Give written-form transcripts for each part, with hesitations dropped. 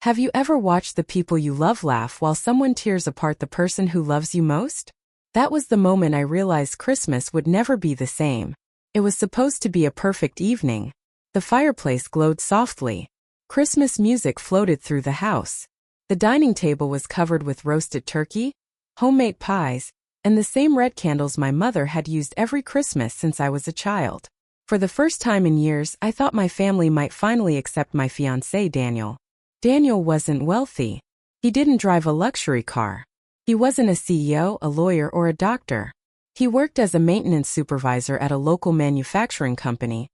Have you ever watched the people you love laugh while someone tears apart the person who loves you most? That was the moment I realized Christmas would never be the same. It was supposed to be a perfect evening. The fireplace glowed softly. Christmas music floated through the house. The dining table was covered with roasted turkey, homemade pies, and the same red candles my mother had used every Christmas since I was a child. For the first time in years, I thought my family might finally accept my fiancé, Daniel. Daniel wasn't wealthy. He didn't drive a luxury car. He wasn't a CEO, a lawyer, or a doctor. He worked as a maintenance supervisor at a local manufacturing company,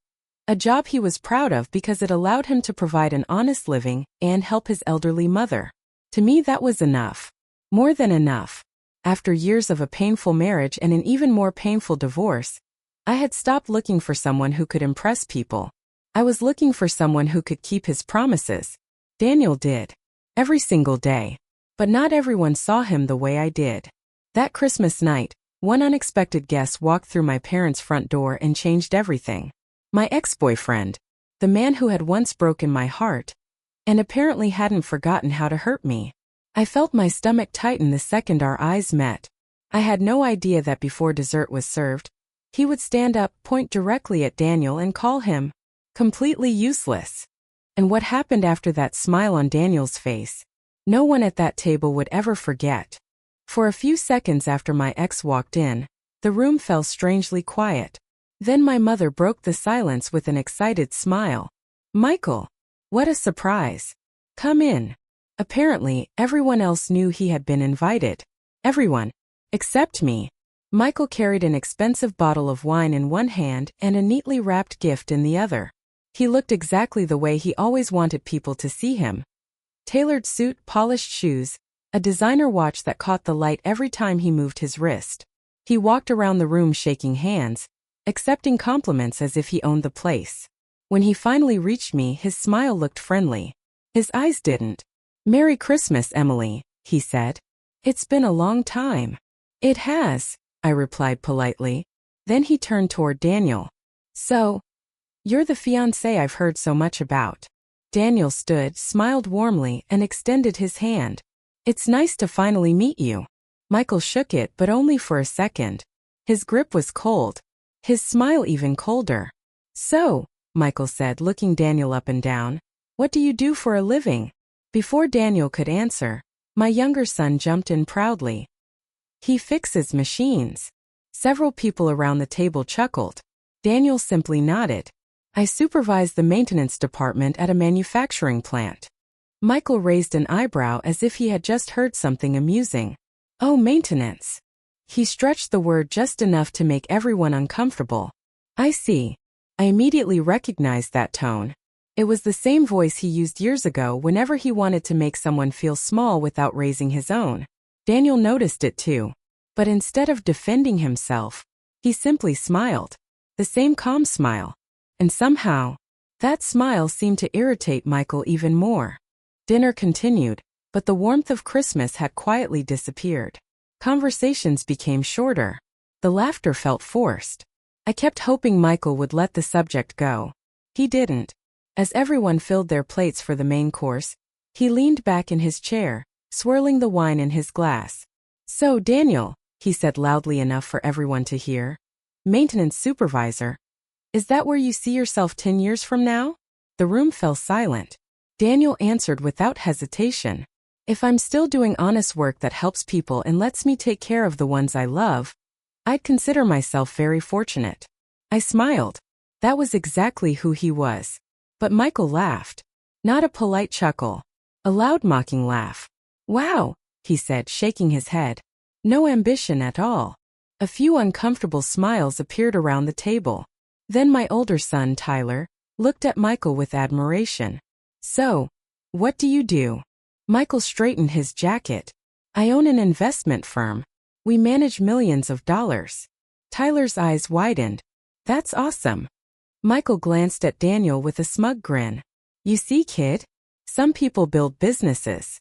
a job he was proud of because it allowed him to provide an honest living and help his elderly mother. To me, that was enough. More than enough. After years of a painful marriage and an even more painful divorce, I had stopped looking for someone who could impress people. I was looking for someone who could keep his promises. Daniel did. Every single day. But not everyone saw him the way I did. That Christmas night, one unexpected guest walked through my parents' front door and changed everything. My ex-boyfriend. The man who had once broken my heart, and apparently hadn't forgotten how to hurt me. I felt my stomach tighten the second our eyes met. I had no idea that before dessert was served, he would stand up, point directly at Daniel and call him completely useless. And what happened after that smile on Daniel's face, no one at that table would ever forget. For a few seconds after my ex walked in, the room fell strangely quiet. Then my mother broke the silence with an excited smile. "Michael, what a surprise. Come in." Apparently, everyone else knew he had been invited. Everyone. Except me. Michael carried an expensive bottle of wine in one hand and a neatly wrapped gift in the other. He looked exactly the way he always wanted people to see him. Tailored suit, polished shoes, a designer watch that caught the light every time he moved his wrist. He walked around the room shaking hands, accepting compliments as if he owned the place. When he finally reached me, his smile looked friendly. His eyes didn't. "Merry Christmas, Emily," he said. "It's been a long time." "It has," I replied politely. Then he turned toward Daniel. "So, you're the fiancé I've heard so much about." Daniel stood, smiled warmly, and extended his hand. "It's nice to finally meet you." Michael shook it, but only for a second. His grip was cold. His smile even colder. "So," Michael said, looking Daniel up and down, "what do you do for a living?" Before Daniel could answer, my younger son jumped in proudly. "He fixes machines." Several people around the table chuckled. Daniel simply nodded. "I supervise the maintenance department at a manufacturing plant." Michael raised an eyebrow as if he had just heard something amusing. "Oh, maintenance." He stretched the word just enough to make everyone uncomfortable. "I see." I immediately recognized that tone. It was the same voice he used years ago whenever he wanted to make someone feel small without raising his own. Daniel noticed it too. But instead of defending himself, he simply smiled. The same calm smile. And somehow, that smile seemed to irritate Michael even more. Dinner continued, but the warmth of Christmas had quietly disappeared. Conversations became shorter. The laughter felt forced. I kept hoping Michael would let the subject go. He didn't. As everyone filled their plates for the main course, he leaned back in his chair, swirling the wine in his glass. "So, Daniel," he said loudly enough for everyone to hear, "maintenance supervisor. Is that where you see yourself 10 years from now?" The room fell silent. Daniel answered without hesitation. "If I'm still doing honest work that helps people and lets me take care of the ones I love, I'd consider myself very fortunate." I smiled. That was exactly who he was. But Michael laughed. Not a polite chuckle. A loud mocking laugh. "Wow," he said, shaking his head. "No ambition at all." A few uncomfortable smiles appeared around the table. Then my older son, Tyler, looked at Michael with admiration. "So, what do you do?" Michael straightened his jacket. "I own an investment firm. We manage millions of dollars." Tyler's eyes widened. "That's awesome." Michael glanced at Daniel with a smug grin. "You see, kid? Some people build businesses."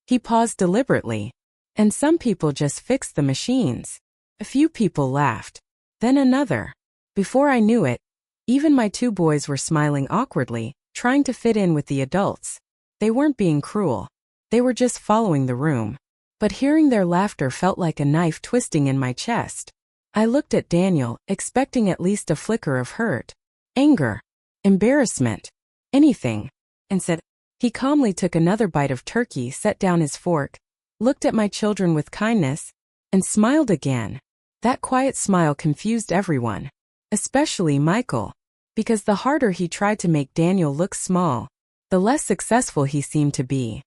He paused deliberately. "And some people just fix the machines." A few people laughed. Then another. Before I knew it, even my two boys were smiling awkwardly, trying to fit in with the adults. They weren't being cruel. They were just following the room. But hearing their laughter felt like a knife twisting in my chest. I looked at Daniel, expecting at least a flicker of hurt, anger, embarrassment, anything, and said, he calmly took another bite of turkey, set down his fork, looked at my children with kindness, and smiled again. That quiet smile confused everyone, especially Michael, because the harder he tried to make Daniel look small, the less successful he seemed to be.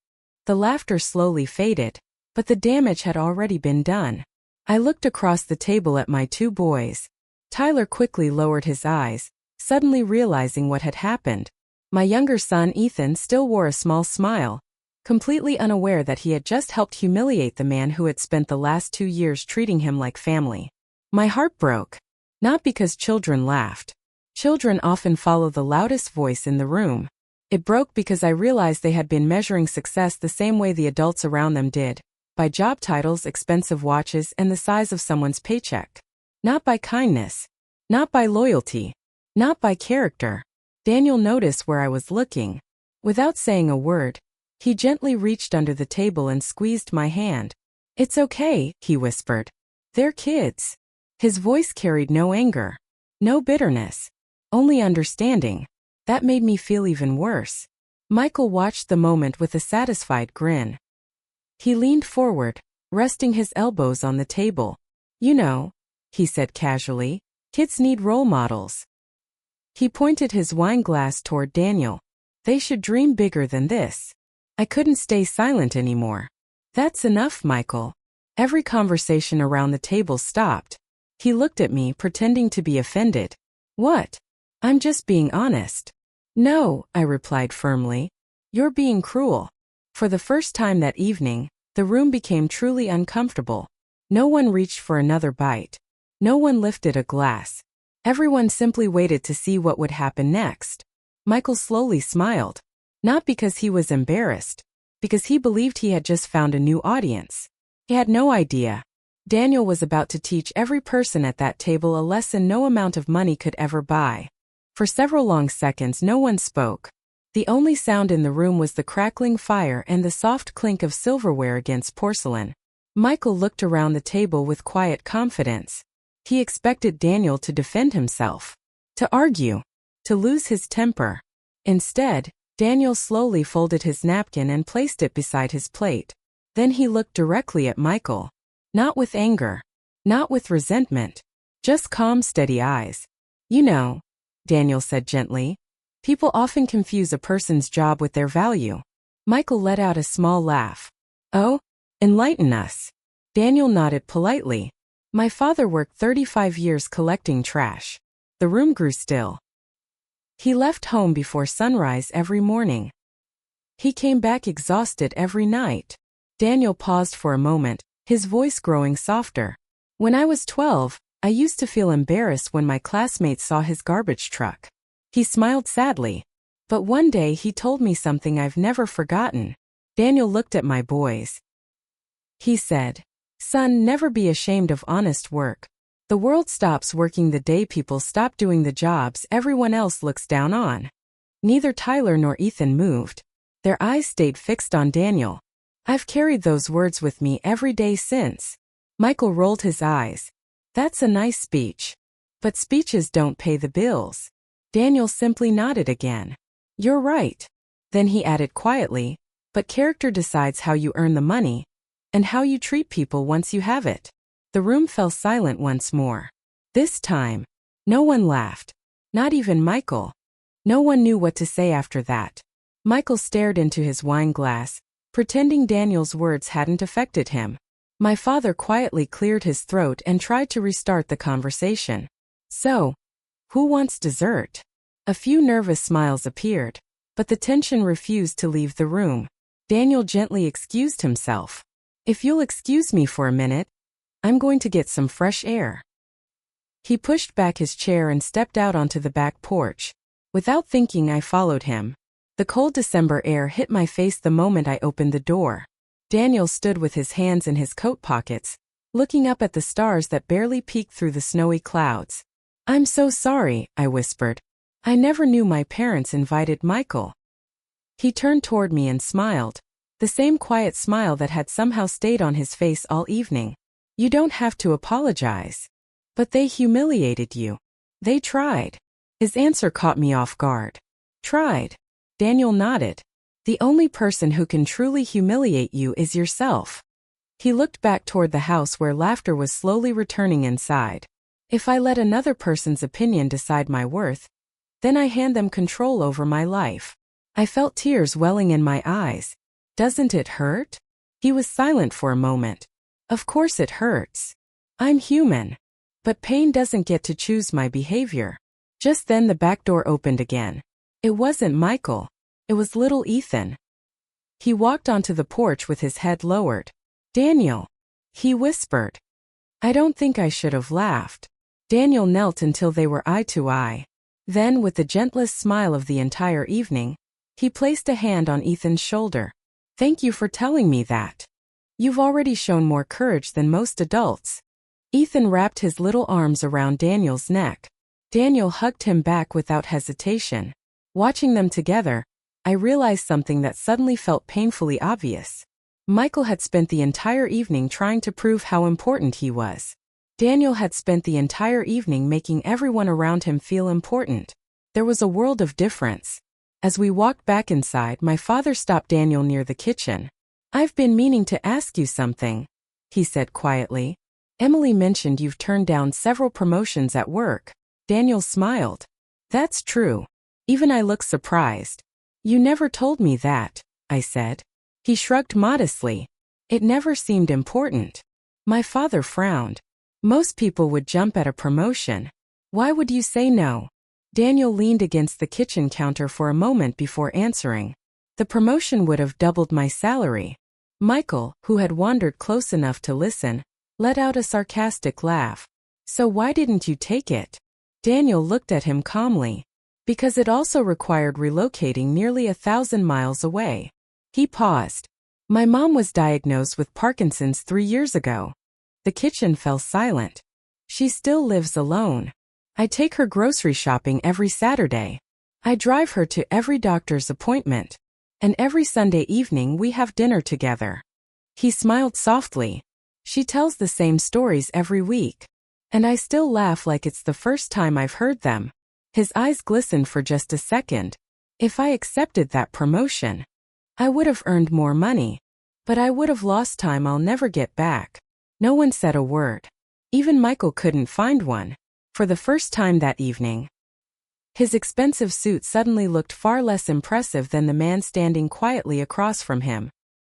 The laughter slowly faded, but the damage had already been done. I looked across the table at my two boys. Tyler quickly lowered his eyes, suddenly realizing what had happened. My younger son Ethan still wore a small smile, completely unaware that he had just helped humiliate the man who had spent the last 2 years treating him like family. My heart broke. Not because children laughed. Children often follow the loudest voice in the room. It broke because I realized they had been measuring success the same way the adults around them did, by job titles, expensive watches, and the size of someone's paycheck. Not by kindness. Not by loyalty. Not by character. Daniel noticed where I was looking. Without saying a word, he gently reached under the table and squeezed my hand. "It's okay," he whispered. "They're kids." His voice carried no anger, no bitterness, only understanding. That made me feel even worse. Michael watched the moment with a satisfied grin. He leaned forward, resting his elbows on the table. "You know," he said casually, "kids need role models." He pointed his wine glass toward Daniel. "They should dream bigger than this." I couldn't stay silent anymore. "That's enough, Michael." Every conversation around the table stopped. He looked at me, pretending to be offended. "What? I'm just being honest." "No," I replied firmly. "You're being cruel." For the first time that evening, the room became truly uncomfortable. No one reached for another bite. No one lifted a glass. Everyone simply waited to see what would happen next. Michael slowly smiled. Not because he was embarrassed, because he believed he had just found a new audience. He had no idea. Daniel was about to teach every person at that table a lesson no amount of money could ever buy. For several long seconds no one spoke. The only sound in the room was the crackling fire and the soft clink of silverware against porcelain. Michael looked around the table with quiet confidence. He expected Daniel to defend himself, to argue, to lose his temper. Instead, Daniel slowly folded his napkin and placed it beside his plate. Then he looked directly at Michael. Not with anger, not with resentment, just calm, steady eyes. "You know," Daniel said gently, "people often confuse a person's job with their value." Michael let out a small laugh. "Oh? Enlighten us." Daniel nodded politely. "My father worked 35 years collecting trash." The room grew still. "He left home before sunrise every morning. He came back exhausted every night." Daniel paused for a moment, his voice growing softer. "When I was 12, I used to feel embarrassed when my classmates saw his garbage truck." He smiled sadly. "But one day he told me something I've never forgotten." Daniel looked at my boys. He said, "Son, never be ashamed of honest work. The world stops working the day people stop doing the jobs everyone else looks down on." Neither Tyler nor Ethan moved. Their eyes stayed fixed on Daniel. I've carried those words with me every day since. Michael rolled his eyes. "That's a nice speech. But speeches don't pay the bills." Daniel simply nodded again. "You're right." Then he added quietly, "But character decides how you earn the money, and how you treat people once you have it." The room fell silent once more. This time, no one laughed. Not even Michael. No one knew what to say after that. Michael stared into his wine glass, pretending Daniel's words hadn't affected him. My father quietly cleared his throat and tried to restart the conversation. "So, who wants dessert?" A few nervous smiles appeared, but the tension refused to leave the room. Daniel gently excused himself. "If you'll excuse me for a minute, I'm going to get some fresh air." He pushed back his chair and stepped out onto the back porch. Without thinking, I followed him. The cold December air hit my face the moment I opened the door. Daniel stood with his hands in his coat pockets, looking up at the stars that barely peeked through the snowy clouds. "I'm so sorry," I whispered. "I never knew my parents invited Michael." He turned toward me and smiled. The same quiet smile that had somehow stayed on his face all evening. You don't have to apologize. But they humiliated you. They tried. His answer caught me off guard. Tried. Daniel nodded. The only person who can truly humiliate you is yourself. He looked back toward the house where laughter was slowly returning inside. If I let another person's opinion decide my worth, then I hand them control over my life. I felt tears welling in my eyes. Doesn't it hurt? He was silent for a moment. Of course it hurts. I'm human. But pain doesn't get to choose my behavior. Just then the back door opened again. It wasn't Michael. It was little Ethan. He walked onto the porch with his head lowered. Daniel. He whispered. I don't think I should have laughed. Daniel knelt until they were eye to eye. Then, with the gentlest smile of the entire evening, he placed a hand on Ethan's shoulder. Thank you for telling me that. You've already shown more courage than most adults. Ethan wrapped his little arms around Daniel's neck. Daniel hugged him back without hesitation. Watching them together, I realized something that suddenly felt painfully obvious. Michael had spent the entire evening trying to prove how important he was. Daniel had spent the entire evening making everyone around him feel important. There was a world of difference. As we walked back inside, my father stopped Daniel near the kitchen. I've been meaning to ask you something, he said quietly. Emily mentioned you've turned down several promotions at work. Daniel smiled. That's true. Even I looked surprised. You never told me that, I said. He shrugged modestly. It never seemed important. My father frowned. Most people would jump at a promotion. Why would you say no? Daniel leaned against the kitchen counter for a moment before answering. The promotion would have doubled my salary. Michael, who had wandered close enough to listen, let out a sarcastic laugh. So why didn't you take it? Daniel looked at him calmly. Because it also required relocating nearly 1,000 miles away. He paused. My mom was diagnosed with Parkinson's 3 years ago. The kitchen fell silent. She still lives alone. I take her grocery shopping every Saturday. I drive her to every doctor's appointment. And every Sunday evening we have dinner together. He smiled softly. She tells the same stories every week. And I still laugh like it's the first time I've heard them. His eyes glistened for just a second. If I accepted that promotion, I would have earned more money. But I would have lost time I'll never get back. No one said a word. Even Michael couldn't find one. For the first time that evening, his expensive suit suddenly looked far less impressive than the man standing quietly across from him.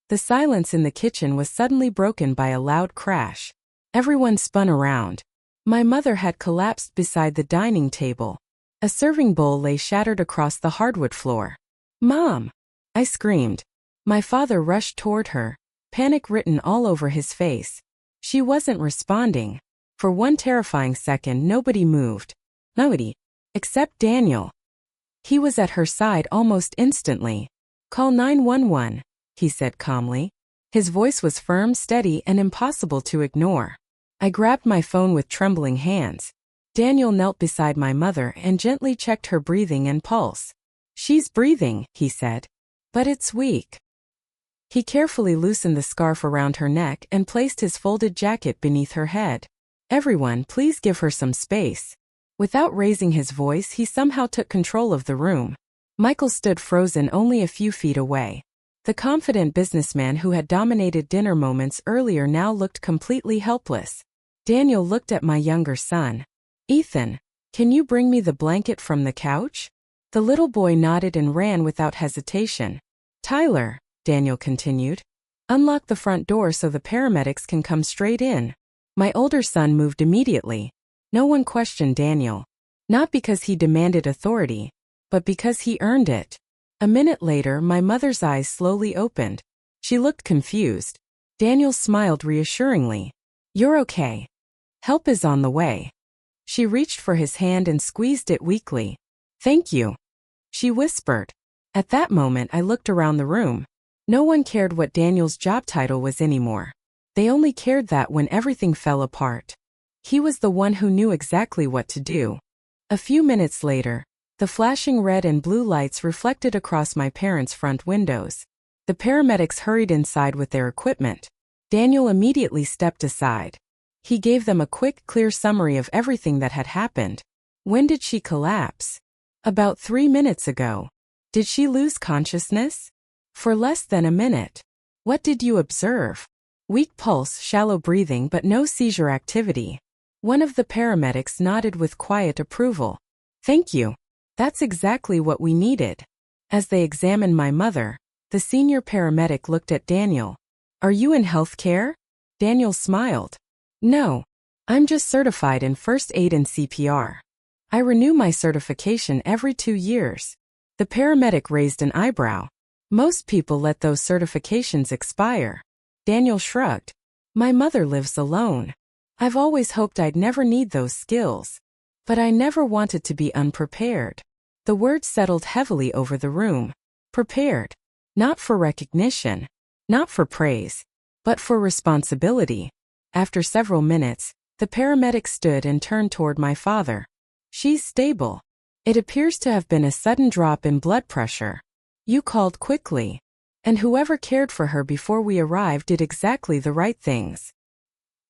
The silence in the kitchen was suddenly broken by a loud crash. Everyone spun around. My mother had collapsed beside the dining table. A serving bowl lay shattered across the hardwood floor. Mom! I screamed. My father rushed toward her, panic written all over his face. She wasn't responding. For one terrifying second nobody moved. Nobody. Except Daniel. He was at her side almost instantly. Call 911, he said calmly. His voice was firm, steady, and impossible to ignore. I grabbed my phone with trembling hands. Daniel knelt beside my mother and gently checked her breathing and pulse. She's breathing, he said. But it's weak. He carefully loosened the scarf around her neck and placed his folded jacket beneath her head. Everyone, please give her some space. Without raising his voice, he somehow took control of the room. Michael stood frozen only a few feet away. The confident businessman who had dominated dinner moments earlier now looked completely helpless. Daniel looked at my younger son. Ethan, can you bring me the blanket from the couch? The little boy nodded and ran without hesitation. Tyler, Daniel continued, unlock the front door so the paramedics can come straight in. My older son moved immediately. No one questioned Daniel. Not because he demanded authority, but because he earned it. A minute later, my mother's eyes slowly opened. She looked confused. Daniel smiled reassuringly. You're okay. Help is on the way. She reached for his hand and squeezed it weakly. Thank you, she whispered. At that moment I looked around the room. No one cared what Daniel's job title was anymore. They only cared that when everything fell apart, he was the one who knew exactly what to do. A few minutes later, The flashing red and blue lights reflected across my parents' front windows. The paramedics hurried inside with their equipment. Daniel immediately stepped aside. He gave them a quick, clear summary of everything that had happened. When did she collapse? About 3 minutes ago. Did she lose consciousness? For less than a minute. What did you observe? Weak pulse, shallow breathing, but no seizure activity. One of the paramedics nodded with quiet approval. Thank you. That's exactly what we needed. As they examined my mother, the senior paramedic looked at Daniel. Are you in healthcare? Daniel smiled. No. I'm just certified in first aid and CPR. I renew my certification every 2 years. The paramedic raised an eyebrow. Most people let those certifications expire. Daniel shrugged. My mother lives alone. I've always hoped I'd never need those skills. But I never wanted to be unprepared. The words settled heavily over the room. Prepared. Not for recognition. Not for praise. But for responsibility. After several minutes, the paramedic stood and turned toward my father. She's stable. It appears to have been a sudden drop in blood pressure. You called quickly. And whoever cared for her before we arrived did exactly the right things.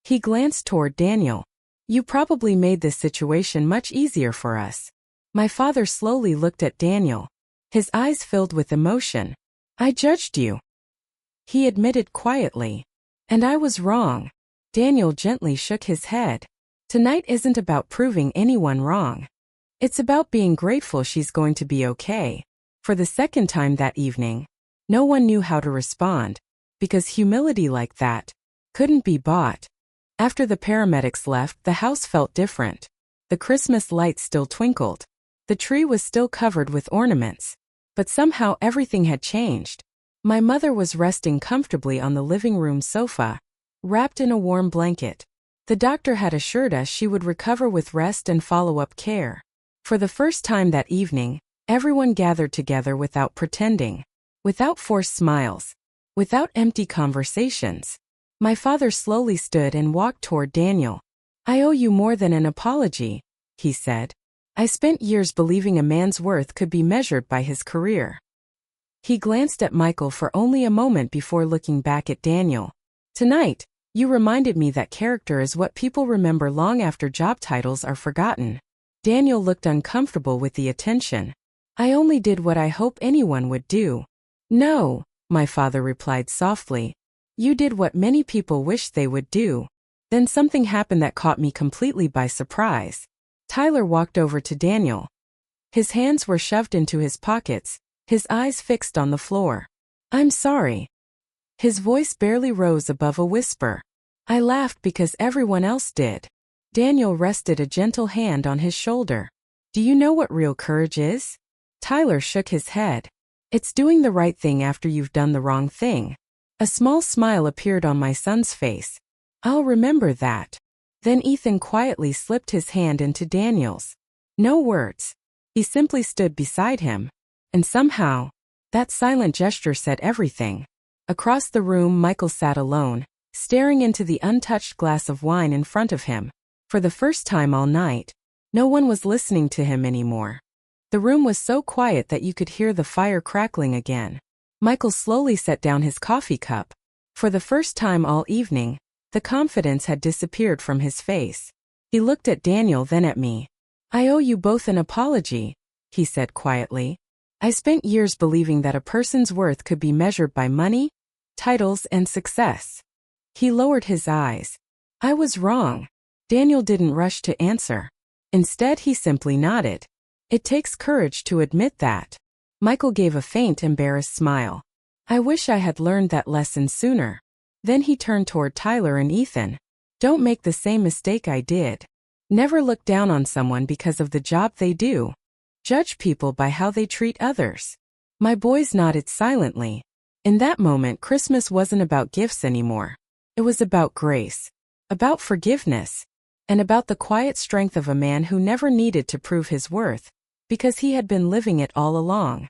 He glanced toward Daniel. You probably made this situation much easier for us. My father slowly looked at Daniel. His eyes filled with emotion. I judged you. He admitted quietly. And I was wrong. Daniel gently shook his head. Tonight isn't about proving anyone wrong. It's about being grateful she's going to be okay. For the second time that evening, no one knew how to respond, because humility like that couldn't be bought. After the paramedics left, the house felt different. The Christmas lights still twinkled. The tree was still covered with ornaments. But somehow everything had changed. My mother was resting comfortably on the living room sofa, wrapped in a warm blanket. The doctor had assured us she would recover with rest and follow-up care. For the first time that evening, everyone gathered together without pretending, without forced smiles, without empty conversations. My father slowly stood and walked toward Daniel. I owe you more than an apology, he said. I spent years believing a man's worth could be measured by his career. He glanced at Michael for only a moment before looking back at Daniel. Tonight, you reminded me that character is what people remember long after job titles are forgotten. Daniel looked uncomfortable with the attention. I only did what I hope anyone would do. No, my father replied softly. You did what many people wish they would do. Then something happened that caught me completely by surprise. Tyler walked over to Daniel. His hands were shoved into his pockets, his eyes fixed on the floor. I'm sorry. His voice barely rose above a whisper. I laughed because everyone else did. Daniel rested a gentle hand on his shoulder. Do you know what real courage is? Tyler shook his head. It's doing the right thing after you've done the wrong thing. A small smile appeared on my son's face. I'll remember that. Then Ethan quietly slipped his hand into Daniel's. No words. He simply stood beside him. And somehow, that silent gesture said everything. Across the room, Michael sat alone, staring into the untouched glass of wine in front of him. For the first time all night, no one was listening to him anymore. The room was so quiet that you could hear the fire crackling again. Michael slowly set down his coffee cup. For the first time all evening, the confidence had disappeared from his face. He looked at Daniel, then at me. I owe you both an apology, he said quietly. I spent years believing that a person's worth could be measured by money, titles, and success. He lowered his eyes. I was wrong. Daniel didn't rush to answer. Instead, he simply nodded. It takes courage to admit that. Michael gave a faint, embarrassed smile. I wish I had learned that lesson sooner. Then he turned toward Tyler and Ethan. Don't make the same mistake I did. Never look down on someone because of the job they do. Judge people by how they treat others. My boys nodded silently. In that moment, Christmas wasn't about gifts anymore. It was about grace, about forgiveness, and about the quiet strength of a man who never needed to prove his worth, because he had been living it all along.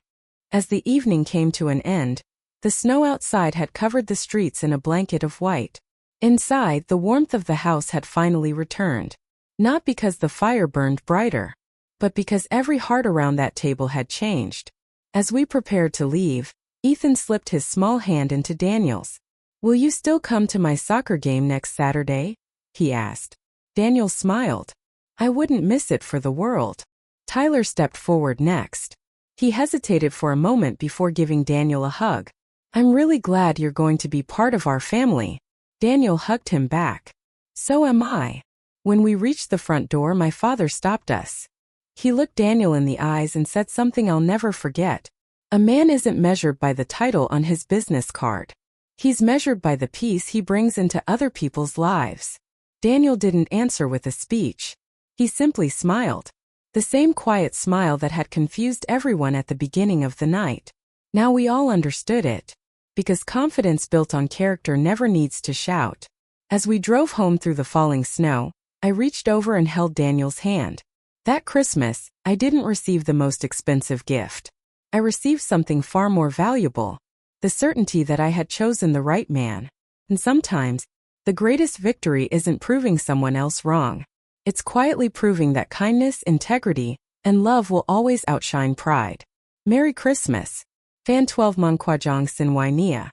As the evening came to an end, the snow outside had covered the streets in a blanket of white. Inside, the warmth of the house had finally returned. Not because the fire burned brighter, but because every heart around that table had changed. As we prepared to leave, Ethan slipped his small hand into Daniel's. "Will you still come to my soccer game next Saturday?" he asked. Daniel smiled. "I wouldn't miss it for the world." Tyler stepped forward next. He hesitated for a moment before giving Daniel a hug. "I'm really glad you're going to be part of our family." Daniel hugged him back. "So am I." When we reached the front door, my father stopped us. He looked Daniel in the eyes and said something I'll never forget. "A man isn't measured by the title on his business card. He's measured by the peace he brings into other people's lives." Daniel didn't answer with a speech. He simply smiled. The same quiet smile that had confused everyone at the beginning of the night. Now we all understood it. Because confidence built on character never needs to shout. As we drove home through the falling snow, I reached over and held Daniel's hand. That Christmas, I didn't receive the most expensive gift. I received something far more valuable. The certainty that I had chosen the right man. And sometimes, the greatest victory isn't proving someone else wrong. It's quietly proving that kindness, integrity, and love will always outshine pride. Merry Christmas. Fan 12 Mongkwajong Sin Wai Nia.